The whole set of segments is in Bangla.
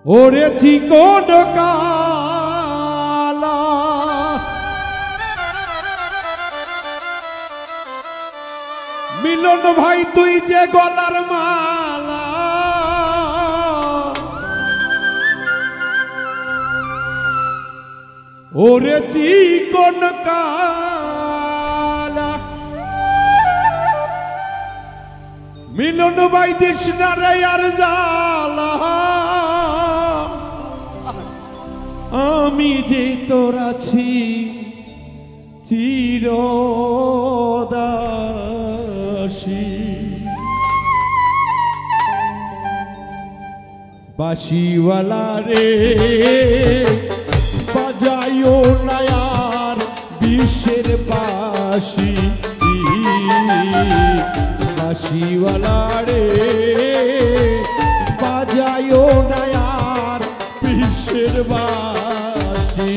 ওরে চিকন কালা মিলন ভাই তুই যে গলার মালা ওরে চিকন কালা মিলন ভাই দিশনারে আর জালা আমি যে তোর আছি চিরদাসী বাঁশিওয়ালা রে বাজায়ো নায়ার বিশ্বের বাঁশি বাঁশিওয়ালা রে বাজায়ো নায়ার বিশ্বের বাঁশি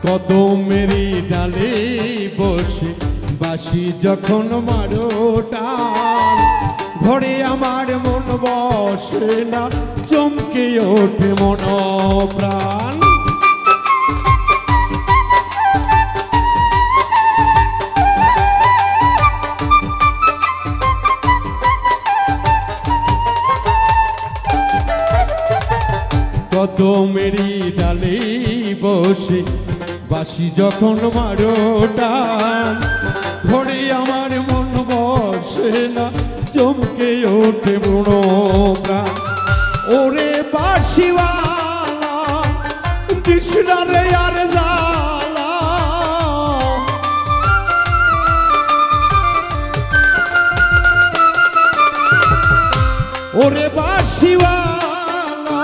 কদমেরি ডালে বসে বাঁশি যখন মারো টান ঘরে আমার মন বসে না চমকে ওঠে মন প্রাণ কদমেরি ডালে বসে বাঁশি যখন মারো টান ঘরে আমার মন বসে না চমকে ওঠে মন প্রাণ ওরে বাঁশিওয়ালা কৃষ্ণারে আর জালা ওরে বাঁশিওয়ালা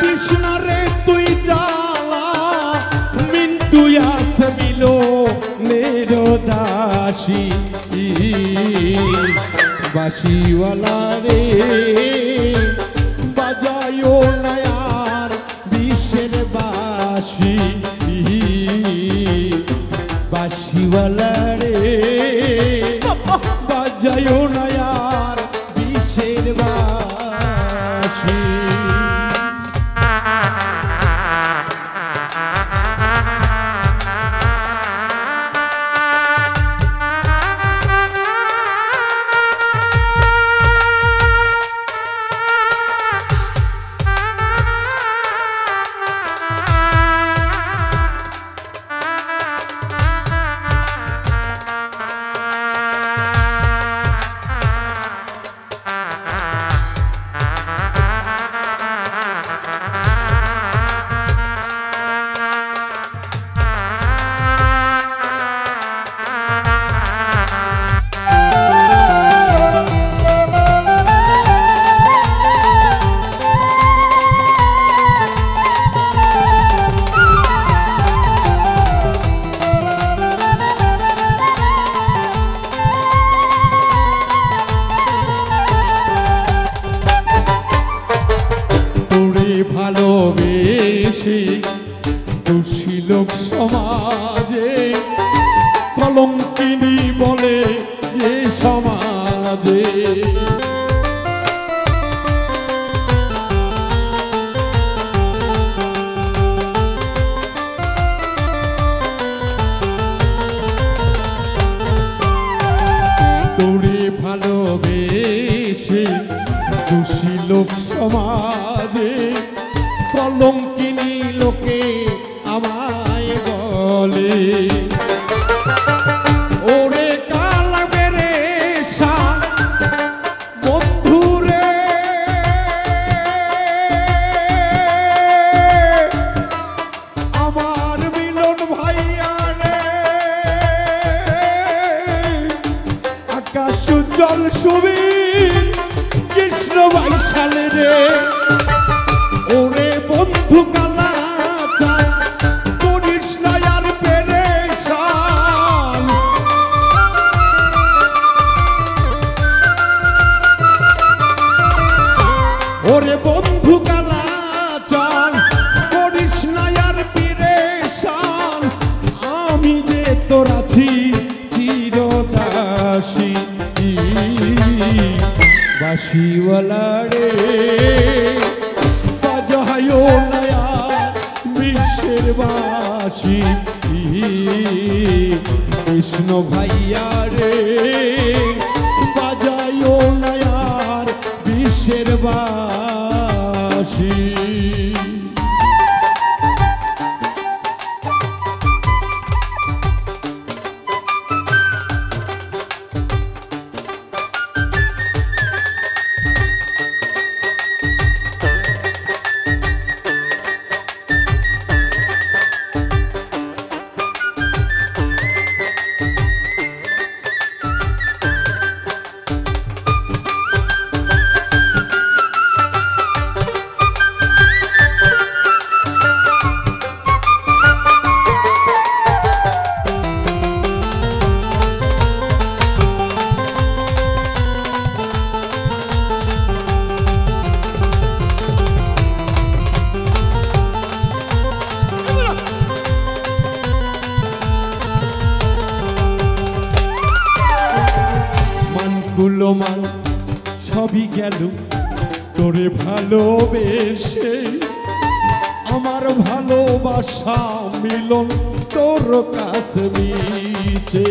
কৃষ্ণারে তুই জালা তুই আসে মিলো মেরো দাসী বাঁশিওয়ালা রে বাজায়ো নায়ার বিশ্বের বাঁশি বাঁশিওয়ালা রে বাজায়ো নায়ার বিশ্বের বাঁশি ভালোবেসে দোষী লোক সমাজে কলঙ্কিনী বলে যে সমাজে লোক সমাজে কলঙ্কিনী লোকে আমায় বলে ওরে কালা বেরে শান বন্ধুরে আমার মিলন ভাইয়া রে আকাশ উজ্জ্বল সুবীর কৃষ্ণ বৈশালে রে ওরে বন্ধু কালা চান করিস না আর পেরেশান ওরে বন্ধু কালা চান করিস না আর পেরেশান আমি যে তোর আছি চিরদাসী বাঁশিওয়ালা রে বাজায়ো নয়া বিশ্বের বাঁশি কৃষ্ণ ভাইয়া রে বাজায়ো নয়ার বিশ্বের বাঁশি মান সবই গেল তোরে ভালোবেসে আমার ভালোবাসা মিলন তোর কাছে মিছে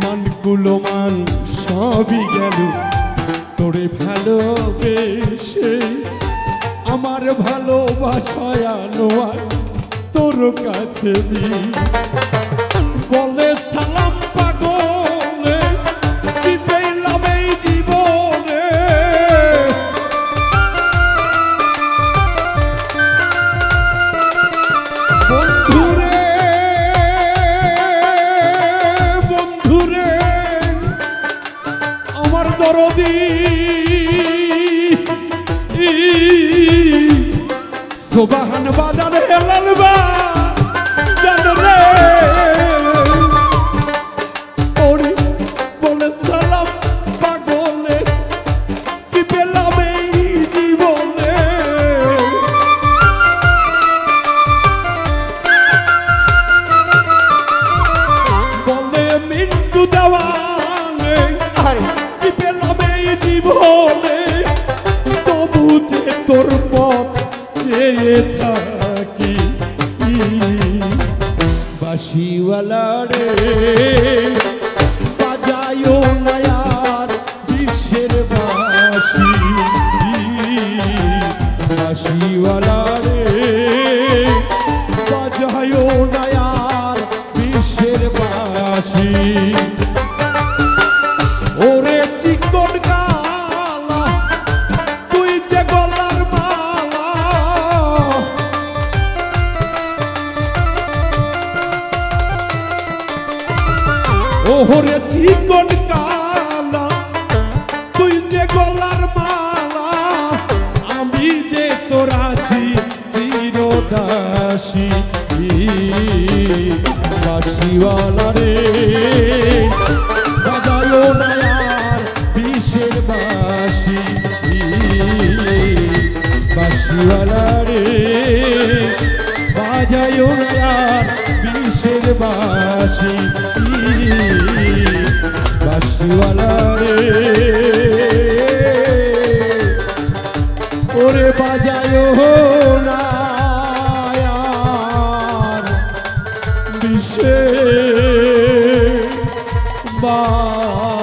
মানগুলো মান সবই গেল তোরে ভালোবেসে আমার ভালোবাসায় আনোয়ার তোর কাছে বলে সালাম পাগলে কি পেলাম এই জীবনে বন্ধুরে বন্ধুরে আমার দরদি সুবহান বাজার হেলালবা জানরে ওরে বলে সালাম পাগলে কি পেলাম এই জীবনে বলে মৃত্যু দেওয়ানে কি পেলাম এই জীবনে তবু যে তোর পথ চেয়ে থাকি বাঁশিওয়ালা রে বাজায়ো নয়ার বিশ্বের বাঁশি বাঁশিওয়ালা রে বাজায়ো নয়ার বিশ্বের বাঁশি ওরে চিকন কালা তুই যে গলার মালা ওরে চিকন কালা তুই যে গলার মালা আমি যে তোর আছি চিরদাসী বাঁশিওয়ালা রে বাজায়ো নয়ার বিশ্বের বাঁশি বাঁশিওয়ালা রে বাজায়ো নয়ার বিশ্বের বাঁশি বাঁশিওয়ালা রে ওরে বাজায়ো না আর বিষের বাঁশি।